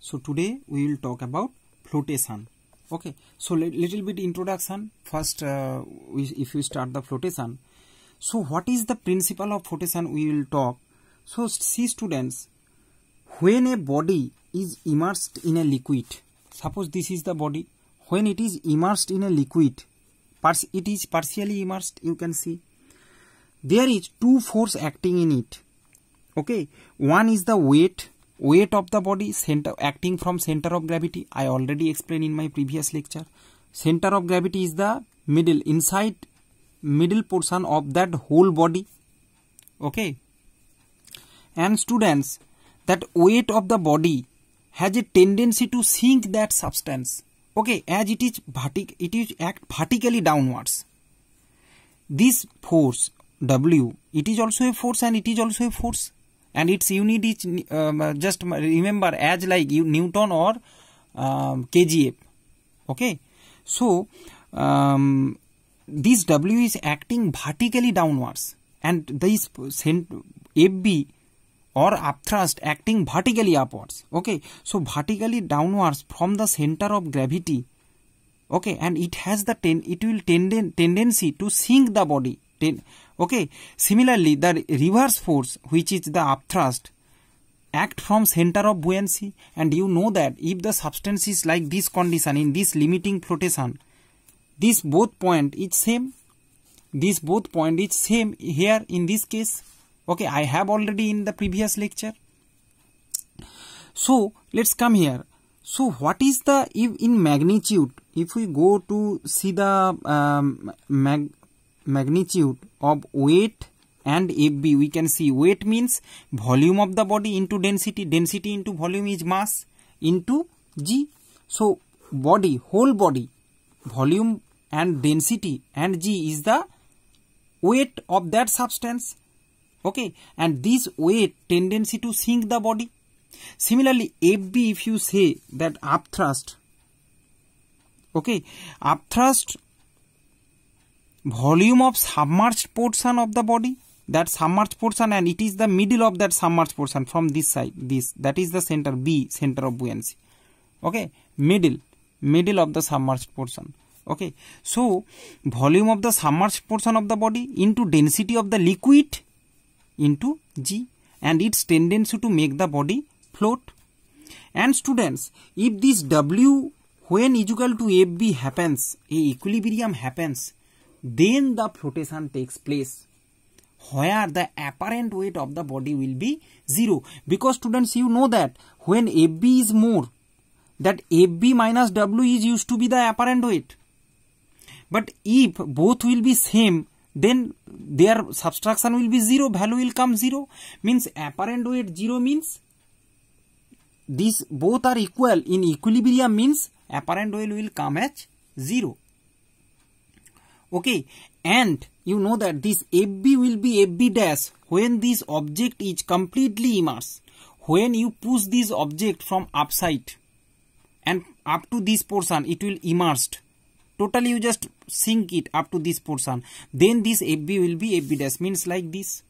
So today we will talk about flotation. Okay, so little bit introduction first. If we start the flotation, so what is the principle of flotation we will talk. So see students, when a body is immersed in a liquid, suppose this is the body, when it is immersed in a liquid, it is partially immersed, you can see there is two force acting in it. Okay, one is the weight of the body, center acting from center of gravity. I already explained in my previous lecture. Center of gravity is the inside middle portion of that whole body. Okay, and students, that weight of the body has a tendency to sink that substance. Okay, as it is act vertically downwards. This force W, it is also a force and it is also a force, and its unit is just remember as like Newton or kgf. Okay, so this W is acting vertically downwards, and this FB or upthrust acting vertically upwards. Okay, so vertically downwards from the center of gravity. Okay, and it has the tendency to sink the body. Okay, similarly the reverse force, which is the upthrust, act from center of buoyancy, and you know that if the substance is like this condition in this limiting flotation, this both point is same. This both point is same here in this case. Okay, I have already in the previous lecture. So let's come here. So what is the, if in magnitude, if we go to see the magnitude of weight and FB, we can see weight means volume of the body into density, density into volume is mass into G. So body, whole body, volume and density and G is the weight of that substance. Okay, and this weight tendency to sink the body. Similarly FB, if you say that upthrust, okay, upthrust volume of submerged portion of the body, that submerged portion, and it is the middle of that submerged portion from this side, this, that is the center B, center of buoyancy. Okay, middle of the submerged portion. Okay, so volume of the submerged portion of the body into density of the liquid into G, and its tendency to make the body float. And students, if this W when is equal to FB happens, a equilibrium happens, then the flotation takes place, where the apparent weight of the body will be 0. Because students, you know that when FB is more, that FB minus W is used to be the apparent weight. But if both will be same, then their subtraction will be 0, value will come 0, means apparent weight 0 means these both are equal in equilibrium, means apparent weight will come as 0. Okay, and you know that this FB will be FB dash when this object is completely immersed. When you push this object from upside and up to this portion, it will immersed. Totally you just sink it up to this portion, then this FB will be FB dash, means like this.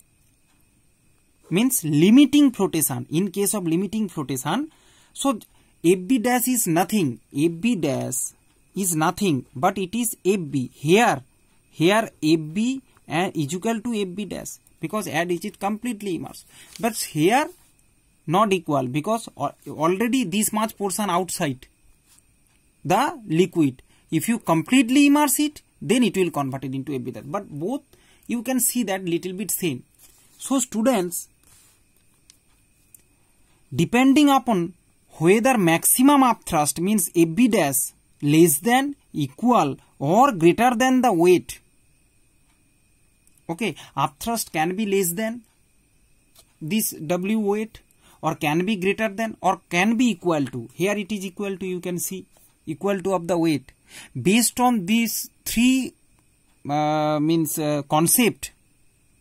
Means limiting flotation. In case of limiting flotation, so FB dash is nothing. FB dash is nothing, but it is FB. Here FB and is equal to FB dash, because add is it completely immersed. But here not equal, because already this much portion outside the liquid. If you completely immerse it, then it will convert it into FB dash. But both you can see that little bit same. So students, depending upon whether maximum upthrust means FB dash less than, equal or greater than the weight. Okay, upthrust can be less than this W weight, or can be greater than, or can be equal to. Here it is equal to, you can see, equal to of the weight. Based on these three concept,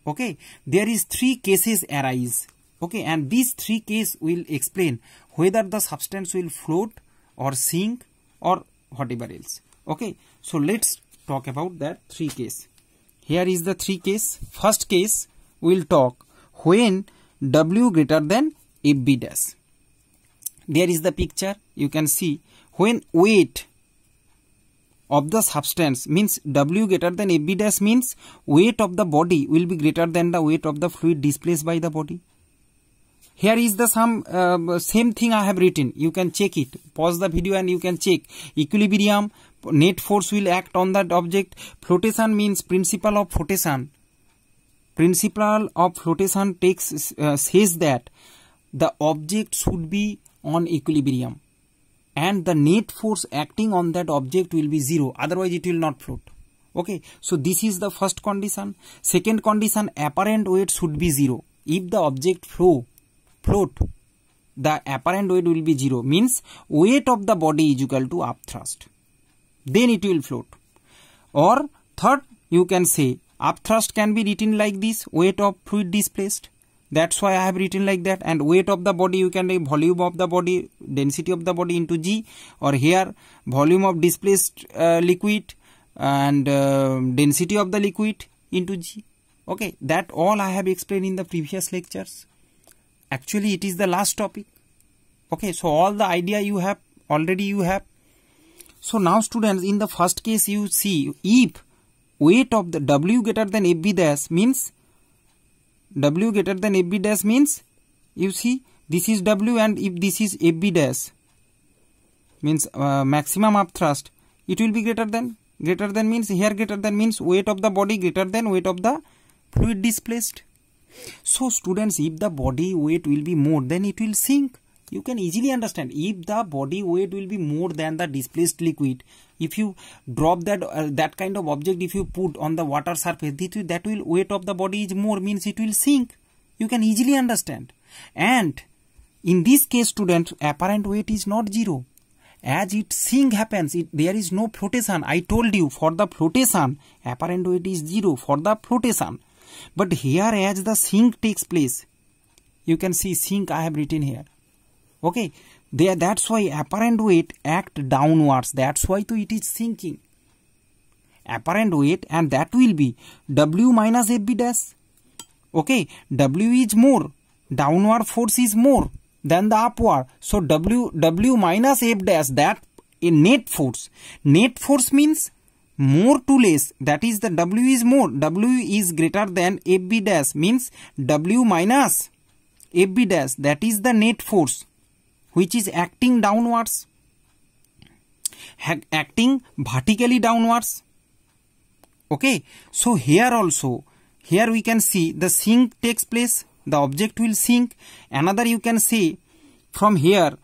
okay, there is 3 cases arise. Okay, and these 3 cases will explain whether the substance will float or sink or whatever else. Okay, so let's talk about that 3 cases. Here is the 3 cases. First case we will talk when W greater than FB dash. there is the picture. You can see when weight of the substance means W greater than FB dash means weight of the body will be greater than the weight of the fluid displaced by the body. Here is the same thing I have written. You can check it. Pause the video and you can check. Equilibrium, net force will act on that object. Flotation means principle of flotation. Principle of flotation says that the object should be on equilibrium and the net force acting on that object will be 0. Otherwise it will not float. Okay. So this is the first condition. Second condition, apparent weight should be 0. If the object float, the apparent weight will be 0, means weight of the body is equal to upthrust. Then it will float. Or third, you can say upthrust can be written like this, weight of fluid displaced. That's why I have written like that. And weight of the body, you can take volume of the body, density of the body into G, or here volume of displaced liquid and density of the liquid into G. Okay, that all I have explained in the previous lectures. Actually, it is the last topic. Okay, so all the idea you have, already you have. So now students, in the first case you see, if weight of the W greater than FB dash means, W greater than FB dash means, you see, this is W and if this is FB dash, means maximum upthrust, it will be greater than means, here greater than means weight of the body greater than weight of the fluid displaced. So students, if the body weight will be more, then it will sink. You can easily understand. If the body weight will be more than the displaced liquid, if you drop that kind of object, if you put on the water surface, that will weight of the body is more, means it will sink. You can easily understand. And in this case, students, apparent weight is not 0. As it sink happens, there is no flotation. I told you, for the flotation, apparent weight is 0 for the flotation. But here, as the sink takes place, you can see sink I have written here. Okay, that's why apparent weight act downwards. That's why it is sinking. Apparent weight, and that will be W minus FB dash. Okay, W is more, downward force is more than the upward. So W minus F dash, that in net force. Net force means more to less, that is the W is more. W is greater than FB dash means W minus FB dash, that is the net force which is acting downwards, acting vertically downwards. Okay, so here also, here we can see the sink takes place, the object will sink. Another you can say from here,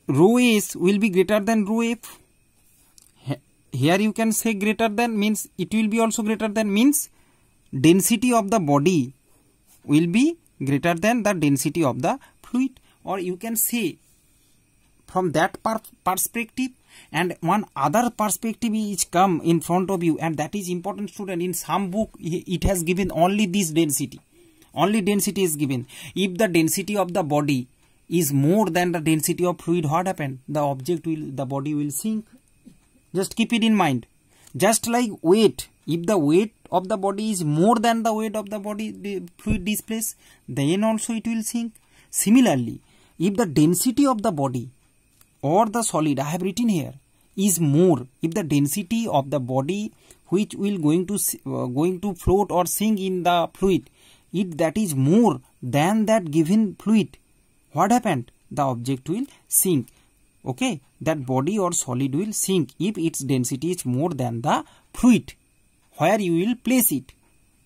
rho S will be greater than rho F. Here you can say greater than means it will be also greater than means density of the body will be greater than the density of the fluid. Or you can say from that perspective, and one other perspective is come in front of you, and that is important, student. In some book it has given only this density. Only density is given. If the density of the body is more than the density of fluid, what happened? The body will sink. Just keep it in mind. Just like weight, if the weight of the body is more than the weight of the body, the fluid displaced, then also it will sink. Similarly, if the density of the body or the solid, I have written here, is more, if the density of the body which will going to float or sink in the fluid, if that is more than that given fluid, what happened? The object will sink. Okay, that body or solid will sink if its density is more than the fluid where you will place it.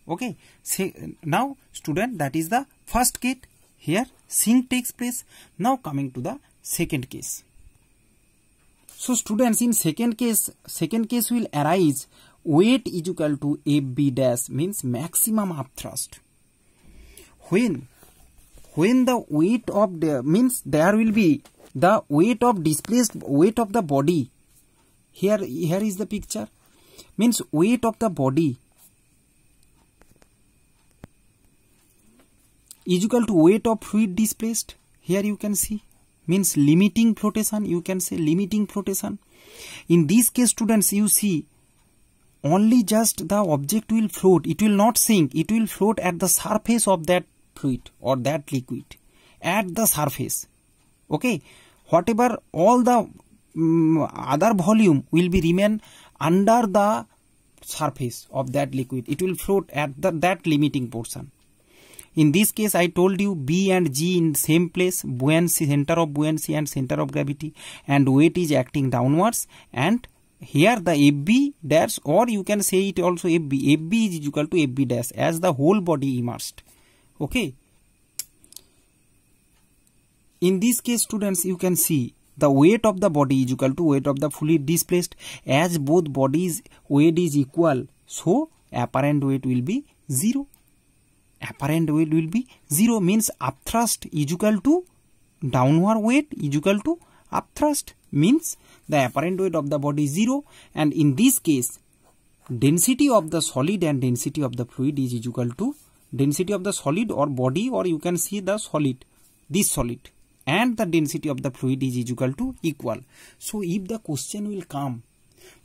Okay, now student, that is the first case. Here sink takes place. Now coming to the second case. So students, in second case will arise weight is equal to FB dash means maximum upthrust. When the weight of the means there will be the weight of displaced weight of the body. Here is the picture. Means weight of the body is equal to weight of fluid displaced. Here you can see, means limiting flotation. You can say limiting flotation. In this case, students, you see only just the object will float. It will not sink. It will float at the surface of that fluid or that liquid, at the surface. Okay, whatever all the other volume will be remain under the surface of that liquid. It will float at that limiting portion. In this case, I told you B and G in same place, buoyancy, center of buoyancy and center of gravity, and weight is acting downwards, and here the FB dash, or you can say it also FB. FB is equal to FB dash as the whole body immersed. Okay. In this case, students, you can see the weight of the body is equal to weight of the fluid displaced. As both bodies weight is equal, so apparent weight will be 0. Apparent weight will be 0 means upthrust is equal to downward weight is equal to upthrust, means the apparent weight of the body is 0, and in this case density of the solid and density of the fluid is equal to density of the solid or body, or you can see the solid, this solid, and the density of the fluid is equal to equal. So if the question will come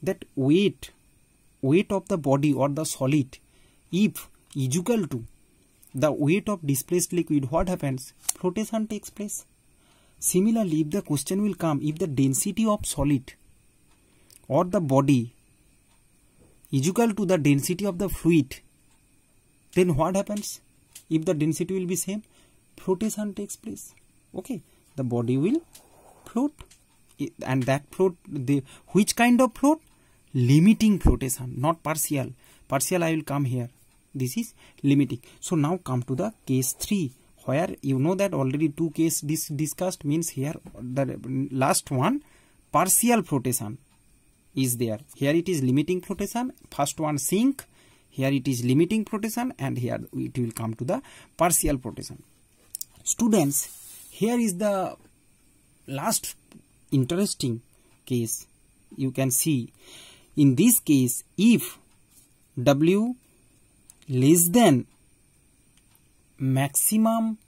that weight of the body or the solid if is equal to the weight of displaced liquid, what happens? Flotation takes place. Similarly, if the question will come, if the density of solid or the body is equal to the density of the fluid, then what happens? If the density will be same, flotation takes place. Okay, the body will float, and that float, which kind of float? Limiting flotation, not partial. Partial I will come here. This is limiting. So now come to the case 3, where you know that already 2 cases discussed, means here the last one, partial flotation is there. Here it is limiting flotation, first one sink, here it is limiting flotation, and here it will come to the partial flotation. Students, here is the last interesting case. You can see in this case, if W less than maximum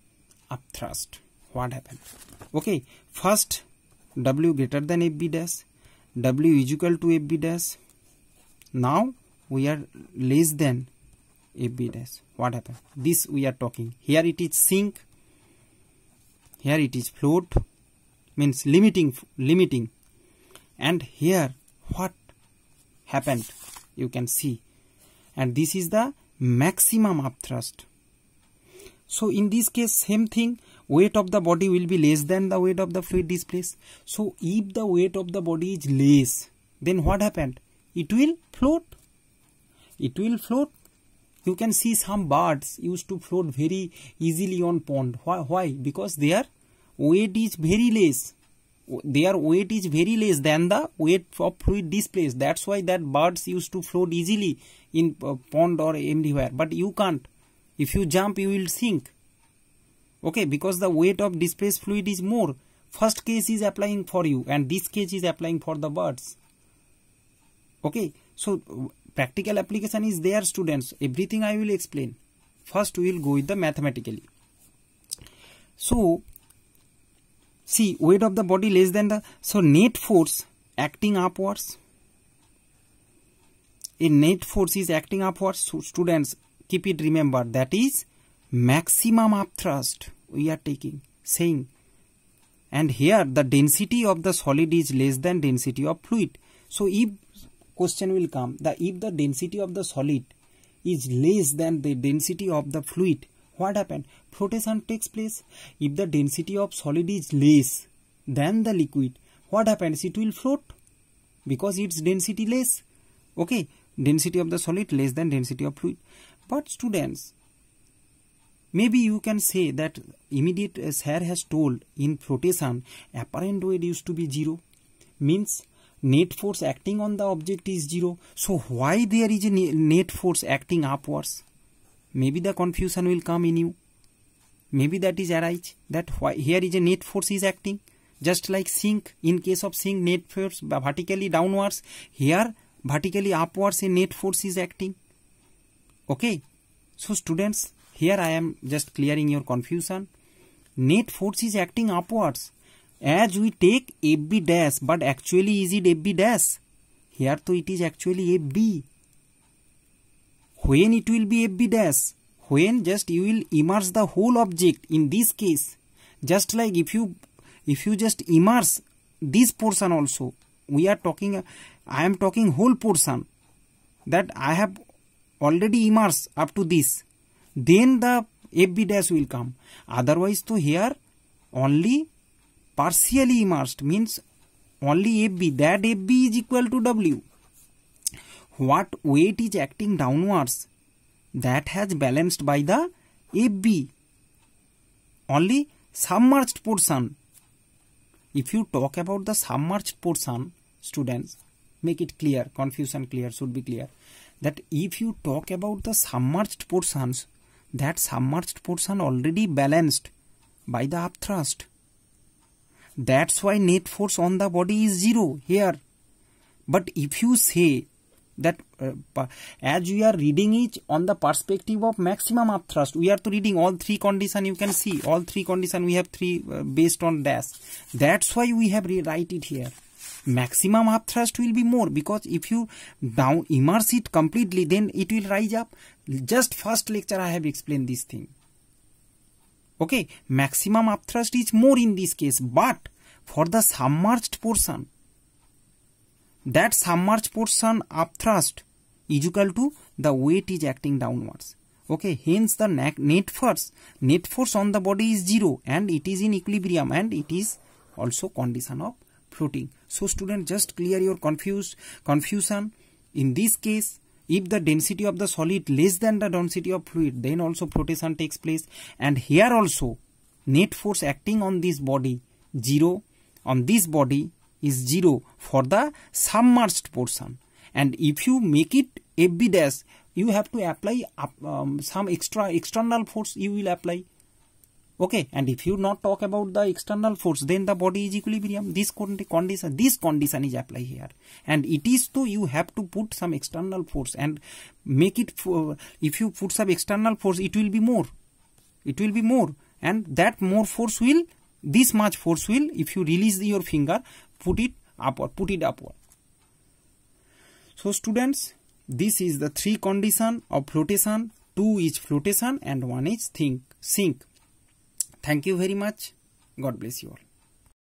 upthrust, what happened? Okay, first W greater than FB dash, W is equal to FB dash. Now we are less than FB dash. What happened? This we are talking. Here it is sink, here it is float, means limiting, and here what happened? You can see, and this is the maximum upthrust. So in this case, same thing, weight of the body will be less than the weight of the fluid displaced. So if the weight of the body is less, then what happened? It will float. It will float. You can see some birds used to float very easily on pond. Why? Because their weight is very less. Their weight is very less than the weight of fluid displaced. That's why that birds used to float easily in pond or anywhere. But you can't. If you jump, you will sink. Okay, because the weight of displaced fluid is more. First case is applying for you, and this case is applying for the birds. Okay, so practical application is there, students. Everything I will explain. First we will go with the mathematically. So see, weight of the body less than the, so net force acting upwards. A net force is acting upwards. So students, keep it, remember, that is maximum upthrust we are taking, saying. And here the density of the solid is less than density of fluid. So if question will come, if the density of the solid is less than the density of the fluid, what happened? Flotation takes place. If the density of solid is less than the liquid, what happens? It will float because its density less. Okay, density of the solid less than density of fluid. But students, maybe you can say that immediate, as Sir has told, in flotation apparent weight used to be 0, means net force acting on the object is 0. So why there is a net force acting upwards? Maybe the confusion will come in you. Maybe that is arise, that why here is a net force is acting, just like sink. In case of sink, net force vertically downwards. Here vertically upwards a net force is acting. Okay, so students, here I am just clearing your confusion. Net force is acting upwards as we take FB dash, but actually is it FB dash? Here to it is actually FB. When it will be FB dash? When just you will immerse the whole object. In this case, just like if you if you just immerse this portion also, we are talking, I am talking whole portion that I have already immersed up to this, then the FB dash will come. Otherwise, to here only partially immersed means only FB, that FB is equal to W. What weight is acting downwards, that has balanced by the FB. Only submerged portion. If you talk about the submerged portion, students, make it clear, confusion clear, should be clear, that if you talk about the submerged portions, that submerged portion already balanced by the upthrust. That's why net force on the body is 0 here. But if you say that as we are reading it on the perspective of maximum upthrust, we are to reading all three conditions. You can see all three conditions, we have three based on dash. That's why we have rewrite it here. Maximum upthrust will be more, because if you down immerse it completely, then it will rise up. Just first lecture I have explained this thing. Okay, maximum upthrust is more in this case, but for the submerged portion, that submerged portion upthrust is equal to the weight is acting downwards. Okay, hence the net force on the body is 0 and it is in equilibrium, and it is also condition of floating. So student, just clear your confusion. In this case, if the density of the solid less than the density of fluid, then also flotation takes place. And here also net force acting on this body 0, on this body is 0 for the submerged portion. And if you make it FB dash, you have to apply some external force you will apply. Okay, and if you not talk about the external force, then the body is equilibrium. This condition is applied here, and it is to you have to put some external force and make it. If you put some external force, it will be more. It will be more, and that more force will, this much force will, if you release your finger, put it upward. So students, this is the three condition of flotation. 2 is flotation and 1 is sink. Thank you very much. God bless you all.